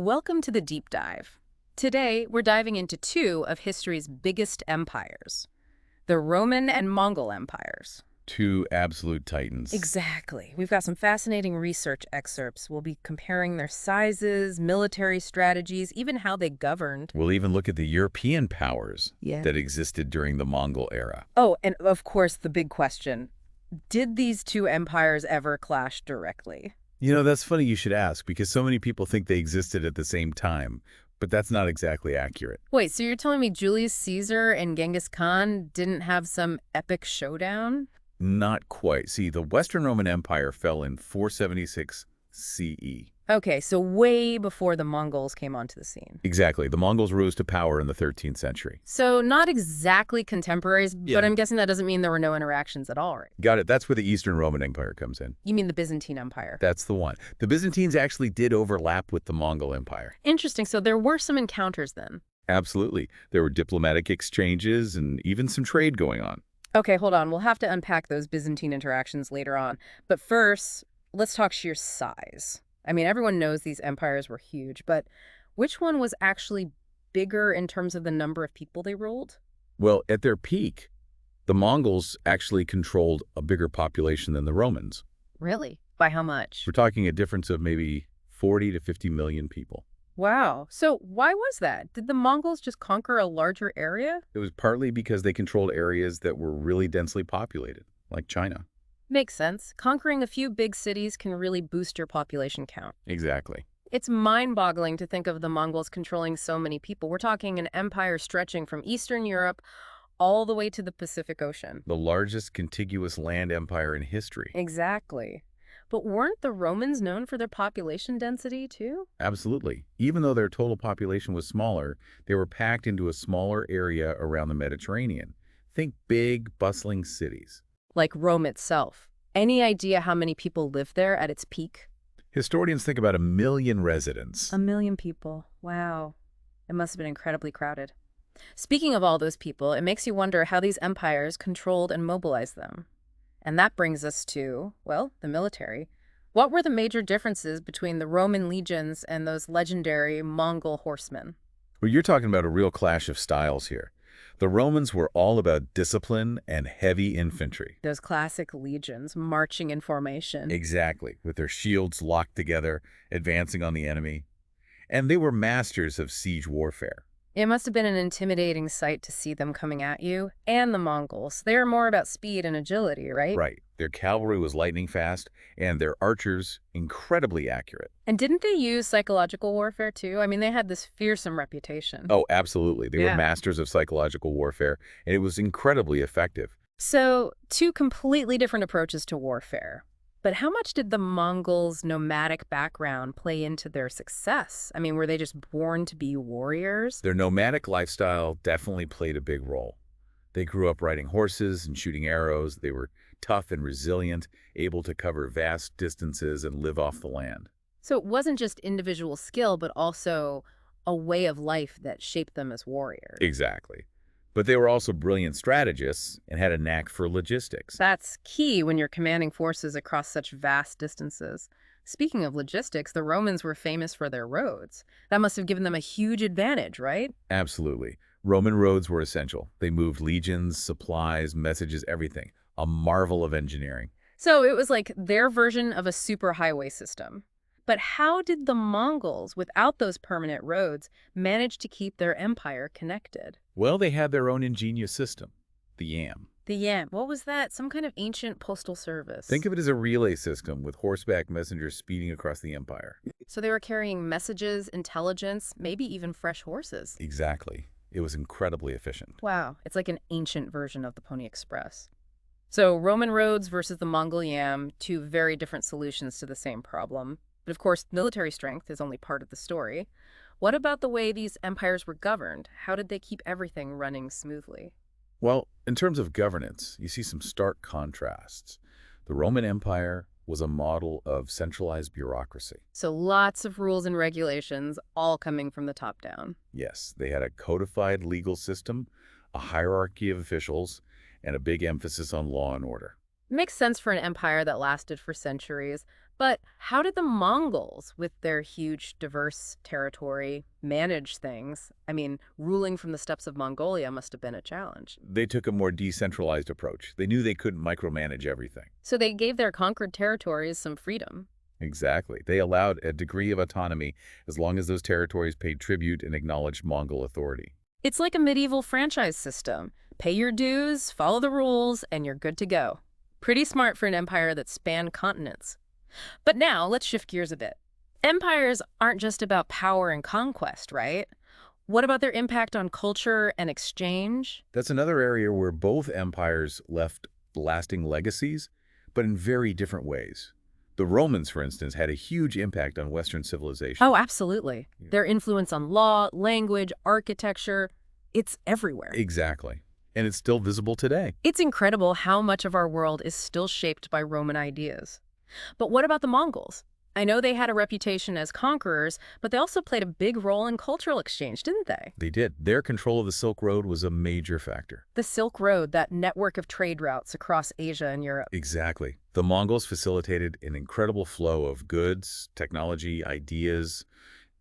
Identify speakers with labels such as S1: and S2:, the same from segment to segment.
S1: Welcome to the deep dive. Today, we're diving into two of history's biggest empires, the Roman and Mongol empires.
S2: Two absolute titans.
S1: Exactly. We've got some fascinating research excerpts. We'll be comparing their sizes, military strategies, even how they governed.
S2: We'll even look at the European powers
S1: Yeah.
S2: that existed during the Mongol era.
S1: Oh, and of course, the big question. Did these two empires ever clash directly?
S2: You know, that's funny you should ask, because so many people think they existed at the same time, but that's not exactly accurate.
S1: Wait, so you're telling me Julius Caesar and Genghis Khan didn't have some epic showdown?
S2: Not quite. See, the Western Roman Empire fell in 476 CE.
S1: Okay, so way before the Mongols came onto the scene.
S2: Exactly. The Mongols rose to power in the 13th century.
S1: So not exactly contemporaries,
S2: Yeah.
S1: but I'm guessing that doesn't mean there were no interactions at all, right?
S2: Got it. That's where the Eastern Roman Empire comes in.
S1: You mean the Byzantine Empire?
S2: That's the one. The Byzantines actually did overlap with the Mongol Empire.
S1: Interesting. So there were some encounters then.
S2: Absolutely. There were diplomatic exchanges and even some trade going on.
S1: Okay, hold on. We'll have to unpack those Byzantine interactions later on. But first, let's talk sheer size. I mean, everyone knows these empires were huge, but which one was actually bigger in terms of the number of people they ruled?
S2: Well, at their peak, the Mongols actually controlled a bigger population than the Romans.
S1: Really? By how much?
S2: We're talking a difference of maybe 40 to 50 million people.
S1: Wow. So why was that? Did the Mongols just conquer a larger area?
S2: It was partly because they controlled areas that were really densely populated, like China.
S1: Makes sense. Conquering a few big cities can really boost your population count.
S2: Exactly.
S1: It's mind-boggling to think of the Mongols controlling so many people. We're talking an empire stretching from Eastern Europe all the way to the Pacific Ocean.
S2: The largest contiguous land empire in history.
S1: Exactly. But weren't the Romans known for their population density, too?
S2: Absolutely. Even though their total population was smaller, they were packed into a smaller area around the Mediterranean. Think big, bustling cities.
S1: Like Rome itself. Any idea how many people lived there at its peak?
S2: Historians think about 1 million residents.
S1: 1 million people. Wow. It must have been incredibly crowded. Speaking of all those people, it makes you wonder how these empires controlled and mobilized them. And that brings us to, well, the military. What were the major differences between the Roman legions and those legendary Mongol horsemen?
S2: Well, you're talking about a real clash of styles here. The Romans were all about discipline and heavy infantry.
S1: Those classic legions marching in formation.
S2: Exactly, with their shields locked together, advancing on the enemy. And they were masters of siege warfare.
S1: It must have been an intimidating sight to see them coming at you. And the Mongols. They were more about speed and agility, right?
S2: Right. Their cavalry was lightning fast, and their archers incredibly accurate.
S1: And didn't they use psychological warfare, too? I mean, they had this fearsome reputation.
S2: Oh, absolutely. They were masters of psychological warfare, and it was incredibly effective.
S1: So, two completely different approaches to warfare. But how much did the Mongols' nomadic background play into their success? I mean, were they just born to be warriors?
S2: Their nomadic lifestyle definitely played a big role. They grew up riding horses and shooting arrows. They were tough and resilient, able to cover vast distances and live off the land.
S1: So it wasn't just individual skill, but also a way of life that shaped them as warriors.
S2: Exactly. But they were also brilliant strategists and had a knack for logistics.
S1: That's key when you're commanding forces across such vast distances. Speaking of logistics, the Romans were famous for their roads. That must have given them a huge advantage, right?
S2: Absolutely. Roman roads were essential. They moved legions, supplies, messages, everything. A marvel of engineering.
S1: So it was like their version of a superhighway system. But how did the Mongols, without those permanent roads, manage to keep their empire connected?
S2: Well, they had their own ingenious system, the yam.
S1: The Yam. What was that? Some kind of ancient postal service.
S2: Think of it as a relay system with horseback messengers speeding across the empire.
S1: So they were carrying messages, intelligence, maybe even fresh horses.
S2: Exactly. It was incredibly efficient.
S1: Wow. It's like an ancient version of the Pony Express. So Roman roads versus the Mongol Yam, two very different solutions to the same problem. But of course, military strength is only part of the story. What about the way these empires were governed? How did they keep everything running smoothly?
S2: Well, in terms of governance, you see some stark contrasts. The Roman Empire was a model of centralized bureaucracy.
S1: So lots of rules and regulations, all coming from the top down.
S2: Yes, they had a codified legal system, a hierarchy of officials, and a big emphasis on law and order.
S1: Makes sense for an empire that lasted for centuries. But how did the Mongols, with their huge, diverse territory, manage things? I mean, ruling from the steppes of Mongolia must have been a challenge.
S2: They took a more decentralized approach. They knew they couldn't micromanage everything.
S1: So they gave their conquered territories some freedom.
S2: Exactly. They allowed a degree of autonomy as long as those territories paid tribute and acknowledged Mongol authority.
S1: It's like a medieval franchise system. Pay your dues, follow the rules, and you're good to go. Pretty smart for an empire that spanned continents. But now, let's shift gears a bit. Empires aren't just about power and conquest, right? What about their impact on culture and exchange?
S2: That's another area where both empires left lasting legacies, but in very different ways. The Romans, for instance, had a huge impact on Western civilization.
S1: Oh, absolutely.
S2: Yeah.
S1: Their influence on law, language, architecture, it's everywhere.
S2: Exactly. And it's still visible today.
S1: It's incredible how much of our world is still shaped by Roman ideas. But what about the Mongols? I know they had a reputation as conquerors, but they also played a big role in cultural exchange, didn't they?
S2: They did. Their control of the Silk Road was a major factor.
S1: The Silk Road, that network of trade routes across Asia and Europe.
S2: Exactly. The Mongols facilitated an incredible flow of goods, technology, ideas.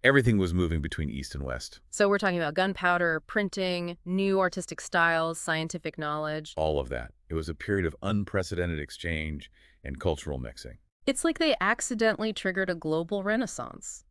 S2: Everything was moving between East and West.
S1: So we're talking about gunpowder, printing, new artistic styles, scientific knowledge.
S2: All of that. It was a period of unprecedented exchange and cultural mixing.
S1: It's like they accidentally triggered a global renaissance.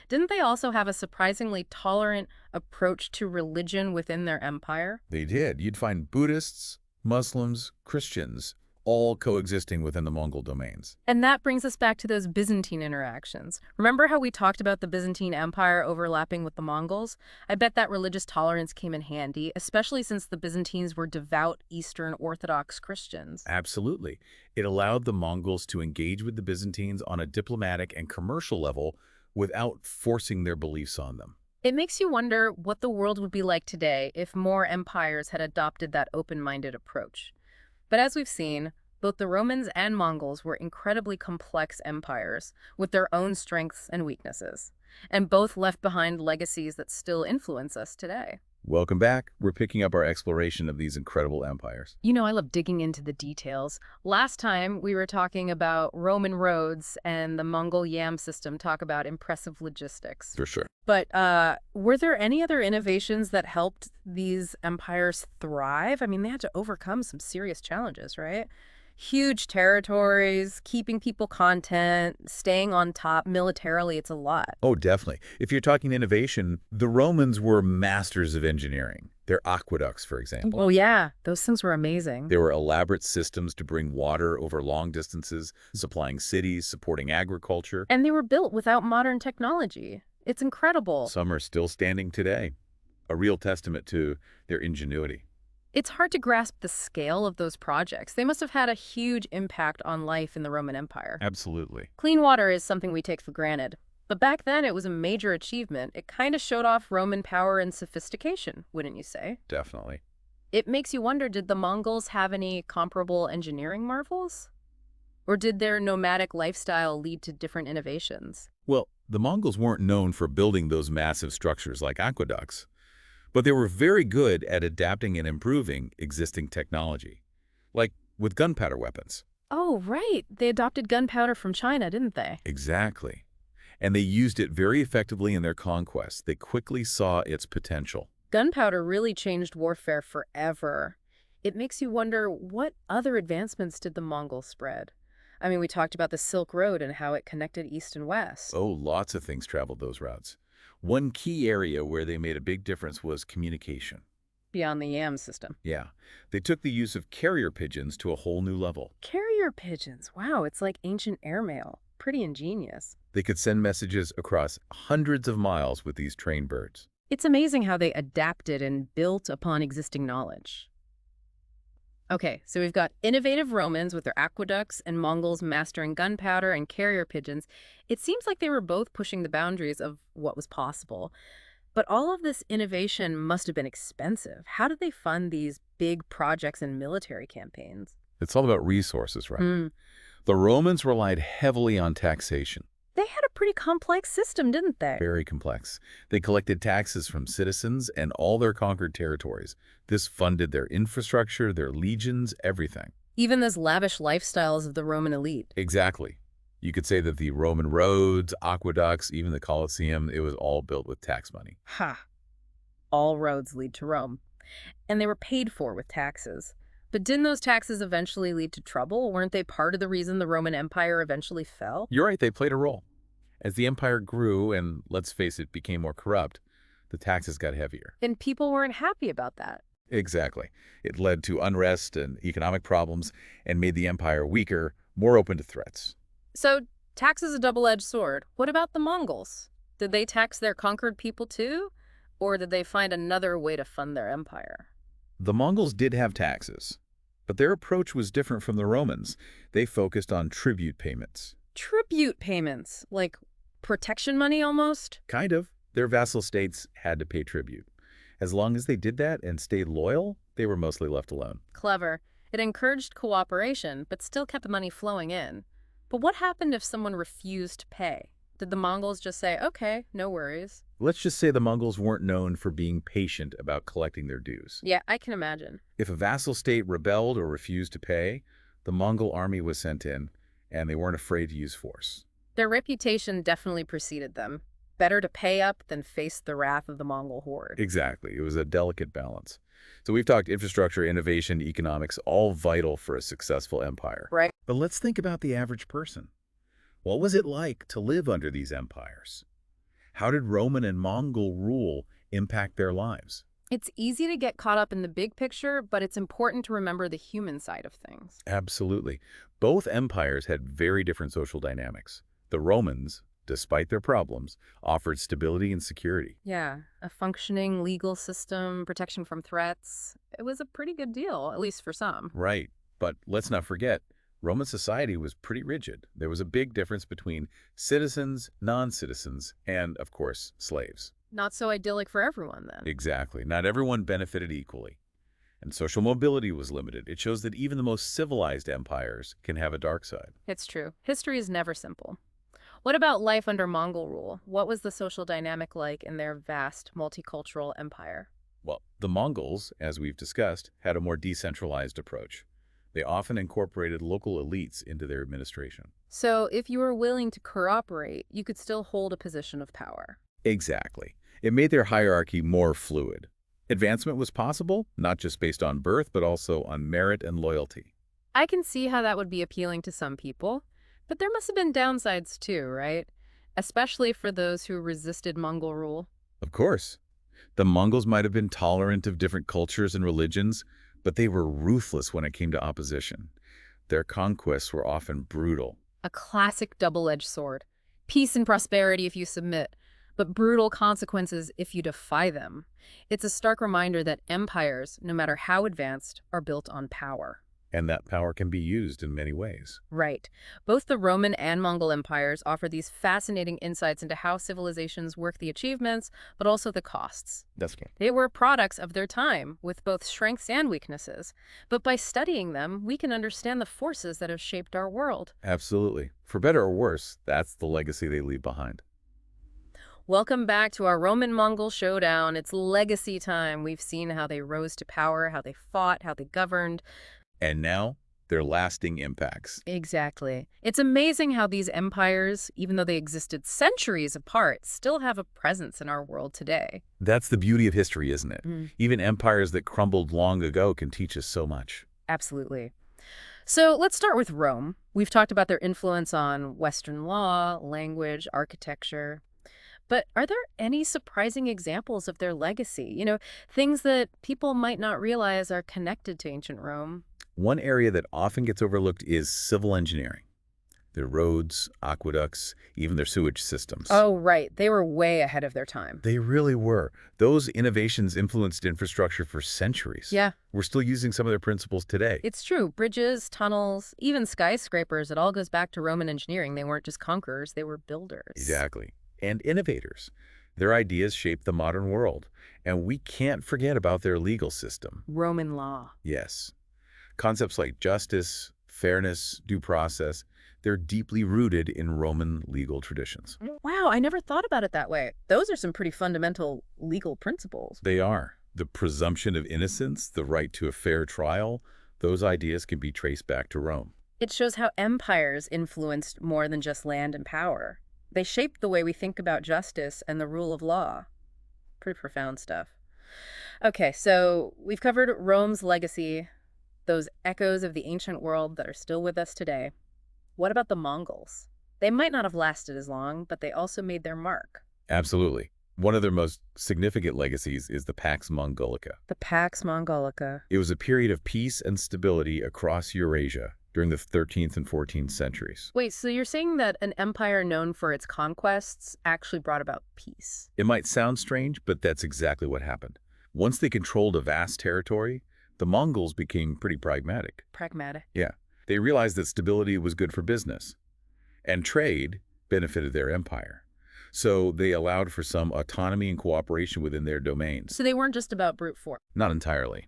S1: Didn't they also have a surprisingly tolerant approach to religion within their empire?
S2: They did. You'd find Buddhists, Muslims, Christians, all coexisting within the Mongol domains.
S1: And that brings us back to those Byzantine interactions. Remember how we talked about the Byzantine Empire overlapping with the Mongols? I bet that religious tolerance came in handy, especially since the Byzantines were devout Eastern Orthodox Christians.
S2: Absolutely. It allowed the Mongols to engage with the Byzantines on a diplomatic and commercial level without forcing their beliefs on them.
S1: It makes you wonder what the world would be like today if more empires had adopted that open-minded approach. But as we've seen, both the Romans and Mongols were incredibly complex empires with their own strengths and weaknesses, and both left behind legacies that still influence us today.
S2: Welcome back. We're picking up our exploration of these incredible empires.
S1: You know, I love digging into the details. Last time, we were talking about Roman roads and the Mongol yam system, talk about impressive logistics.
S2: For sure.
S1: But were there any other innovations that helped these empires thrive? I mean, they had to overcome some serious challenges, right? Huge territories, keeping people content, staying on top. Militarily, it's a lot.
S2: Oh, definitely. If you're talking innovation, the Romans were masters of engineering. Their aqueducts, for example.
S1: Oh, yeah. Those things were amazing.
S2: They were elaborate systems to bring water over long distances, supplying cities, supporting agriculture.
S1: And they were built without modern technology. It's incredible.
S2: Some are still standing today, a real testament to their ingenuity.
S1: It's hard to grasp the scale of those projects. They must have had a huge impact on life in the Roman Empire.
S2: Absolutely.
S1: Clean water is something we take for granted. But back then, it was a major achievement. It kind of showed off Roman power and sophistication, wouldn't you say?
S2: Definitely.
S1: It makes you wonder, did the Mongols have any comparable engineering marvels? Or did their nomadic lifestyle lead to different innovations?
S2: Well, the Mongols weren't known for building those massive structures like aqueducts, but they were very good at adapting and improving existing technology, like with gunpowder weapons.
S1: Oh, right. They adopted gunpowder from China, didn't they?
S2: Exactly. And they used it very effectively in their conquests. They quickly saw its potential.
S1: Gunpowder really changed warfare forever. It makes you wonder, what other advancements did the Mongols spread? I mean, we talked about the Silk Road and how it connected East and West.
S2: Oh, lots of things traveled those routes. One key area where they made a big difference was communication.
S1: Beyond the yam system.
S2: Yeah, they took the use of carrier pigeons to a whole new level.
S1: Carrier pigeons. Wow, it's like ancient airmail. Pretty ingenious.
S2: They could send messages across hundreds of miles with these trained birds.
S1: It's amazing how they adapted and built upon existing knowledge. Okay, so we've got innovative Romans with their aqueducts and Mongols mastering gunpowder and carrier pigeons. It seems like they were both pushing the boundaries of what was possible. But all of this innovation must have been expensive. How did they fund these big projects and military campaigns?
S2: It's all about resources, right? The Romans relied heavily on taxation.
S1: They had a pretty complex system, didn't they?
S2: Very complex. They collected taxes from citizens and all their conquered territories. This funded their infrastructure, their legions, everything.
S1: Even those lavish lifestyles of the Roman elite.
S2: Exactly. You could say that the Roman roads, aqueducts, even the Colosseum, it was all built with tax money.
S1: Ha! All roads lead to Rome. And they were paid for with taxes. But didn't those taxes eventually lead to trouble? Weren't they part of the reason the Roman Empire eventually fell?
S2: You're right, they played a role. As the empire grew and, let's face it, became more corrupt, the taxes got heavier.
S1: And people weren't happy about that.
S2: Exactly. It led to unrest and economic problems and made the empire weaker, more open to threats.
S1: So, tax is a double-edged sword. What about the Mongols? Did they tax their conquered people too? Or did they find another way to fund their empire?
S2: The Mongols did have taxes, but their approach was different from the Romans. They focused on tribute payments.
S1: Tribute payments, like protection money almost?
S2: Kind of. Their vassal states had to pay tribute. As long as they did that and stayed loyal, they were mostly left alone.
S1: Clever. It encouraged cooperation, but still kept money flowing in. But what happened if someone refused to pay? Did the Mongols just say, okay, no worries?
S2: Let's just say the Mongols weren't known for being patient about collecting their dues.
S1: Yeah, I can imagine.
S2: If a vassal state rebelled or refused to pay, the Mongol army was sent in, and they weren't afraid to use force.
S1: Their reputation definitely preceded them. Better to pay up than face the wrath of the Mongol horde.
S2: Exactly. It was a delicate balance. So we've talked infrastructure, innovation, economics, all vital for a successful empire.
S1: Right.
S2: But let's think about the average person. What was it like to live under these empires? How did Roman and Mongol rule impact their lives?
S1: It's easy to get caught up in the big picture, but it's important to remember the human side of things.
S2: Absolutely. Both empires had very different social dynamics. The Romans, despite their problems, offered stability and security.
S1: Yeah, a functioning legal system, protection from threats. It was a pretty good deal, at least for some.
S2: Right. But let's not forget, Roman society was pretty rigid. There was a big difference between citizens, non-citizens, and, of course, slaves.
S1: Not so idyllic for everyone, then.
S2: Exactly. Not everyone benefited equally. And social mobility was limited. It shows that even the most civilized empires can have a dark side.
S1: It's true. History is never simple. What about life under Mongol rule? What was the social dynamic like in their vast multicultural empire?
S2: Well, the Mongols, as we've discussed, had a more decentralized approach. They often incorporated local elites into their administration.
S1: So, if you were willing to cooperate, you could still hold a position of power.
S2: Exactly. It made their hierarchy more fluid. Advancement was possible, not just based on birth, but also on merit and loyalty.
S1: I can see how that would be appealing to some people, but there must have been downsides too, right? Especially for those who resisted Mongol rule.
S2: Of course, the Mongols might have been tolerant of different cultures and religions, but they were ruthless when it came to opposition. Their conquests were often brutal.
S1: A classic double-edged sword. Peace and prosperity if you submit, but brutal consequences if you defy them. It's a stark reminder that empires, no matter how advanced, are built on power.
S2: And that power can be used in many ways.
S1: Right. Both the Roman and Mongol empires offer these fascinating insights into how civilizations work the achievements, but also the costs.
S2: That's good.
S1: They were products of their time, with both strengths and weaknesses. But by studying them, we can understand the forces that have shaped our world.
S2: Absolutely. For better or worse, that's the legacy they leave behind.
S1: Welcome back to our Roman-Mongol showdown. It's legacy time. We've seen how they rose to power, how they fought, how they governed.
S2: And now, their lasting impacts.
S1: Exactly. It's amazing how these empires, even though they existed centuries apart, still have a presence in our world today.
S2: That's the beauty of history, isn't it?
S1: Mm.
S2: Even empires that crumbled long ago can teach us so much.
S1: Absolutely. So let's start with Rome. We've talked about their influence on Western law, language, architecture. But are there any surprising examples of their legacy? Things that people might not realize are connected to ancient Rome?
S2: One area that often gets overlooked is civil engineering. Their roads, aqueducts, even their sewage systems.
S1: Oh, right. They were way ahead of their time.
S2: They really were. Those innovations influenced infrastructure for centuries.
S1: Yeah.
S2: We're still using some of their principles today.
S1: It's true. Bridges, tunnels, even skyscrapers, it all goes back to Roman engineering. They weren't just conquerors, they were builders.
S2: Exactly. And innovators. Their ideas shaped the modern world. And we can't forget about their legal system.
S1: Roman law.
S2: Yes. Concepts like justice, fairness, due process, they're deeply rooted in Roman legal traditions.
S1: Wow, I never thought about it that way. Those are some pretty fundamental legal principles.
S2: They are. The presumption of innocence, the right to a fair trial, those ideas can be traced back to Rome.
S1: It shows how empires influenced more than just land and power. They shaped the way we think about justice and the rule of law. Pretty profound stuff. Okay, so we've covered Rome's legacy, those echoes of the ancient world that are still with us today. What about the Mongols? They might not have lasted as long, but they also made their mark.
S2: Absolutely. One of their most significant legacies is the Pax Mongolica.
S1: The Pax Mongolica.
S2: It was a period of peace and stability across Eurasia during the 13th and 14th centuries.
S1: Wait, so you're saying that an empire known for its conquests actually brought about peace?
S2: It might sound strange, but that's exactly what happened. Once they controlled a vast territory, the Mongols became pretty pragmatic.
S1: Pragmatic.
S2: Yeah, they realized that stability was good for business, and trade benefited their empire. So they allowed for some autonomy and cooperation within their domains.
S1: So they weren't just about brute force.
S2: Not entirely.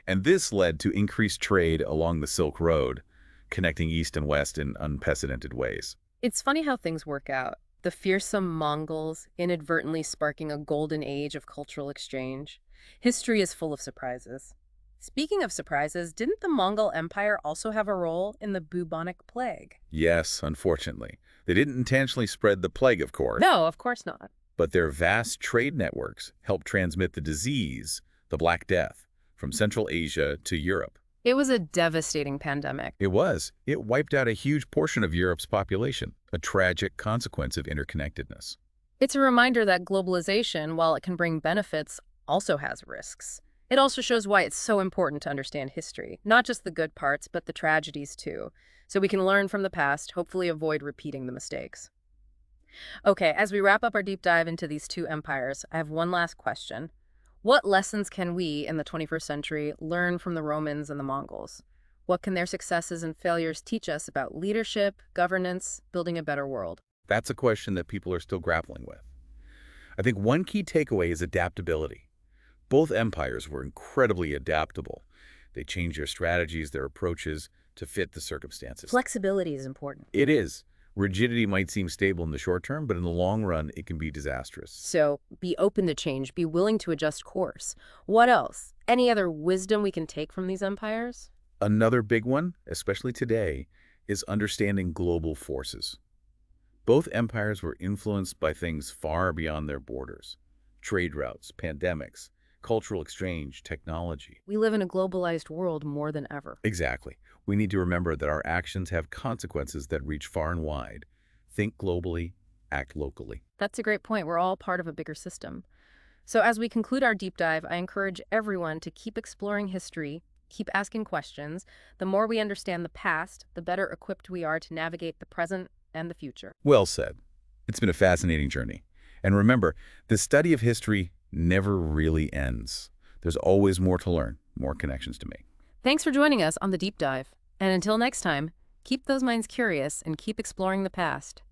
S2: And this led to increased trade along the Silk Road, connecting East and West in unprecedented ways.
S1: It's funny how things work out. The fearsome Mongols inadvertently sparking a golden age of cultural exchange. History is full of surprises. Speaking of surprises, didn't the Mongol Empire also have a role in the bubonic plague?
S2: Yes, unfortunately. They didn't intentionally spread the plague, of course,
S1: No, of course not.
S2: but their vast trade networks helped transmit the disease, the Black Death, from Central Asia to Europe.
S1: It was a devastating pandemic.
S2: It was. It wiped out a huge portion of Europe's population, a tragic consequence of interconnectedness.
S1: It's a reminder that globalization, while it can bring benefits, also has risks. It also shows why it's so important to understand history, not just the good parts, but the tragedies too, so we can learn from the past, hopefully avoid repeating the mistakes. Okay, as we wrap up our deep dive into these two empires, I have one last question. What lessons can we in the 21st century learn from the Romans and the Mongols? What can their successes and failures teach us about leadership, governance, building a better world?
S2: That's a question that people are still grappling with. I think one key takeaway is adaptability. Both empires were incredibly adaptable. They changed their strategies, their approaches to fit the circumstances.
S1: Flexibility is important.
S2: It is. Rigidity might seem stable in the short term, but in the long run, it can be disastrous.
S1: So be open to change, be willing to adjust course. What else? Any other wisdom we can take from these empires?
S2: Another big one, especially today, is understanding global forces. Both empires were influenced by things far beyond their borders. Trade routes, pandemics, cultural exchange, technology.
S1: We live in a globalized world more than ever.
S2: Exactly. We need to remember that our actions have consequences that reach far and wide. Think globally, act locally.
S1: That's a great point. We're all part of a bigger system. So as we conclude our deep dive, I encourage everyone to keep exploring history, keep asking questions. The more we understand the past, the better equipped we are to navigate the present and the future.
S2: Well said. It's been a fascinating journey. And remember, the study of history never really ends. There's always more to learn, more connections to make.
S1: Thanks for joining us on the deep dive. And until next time, keep those minds curious and keep exploring the past.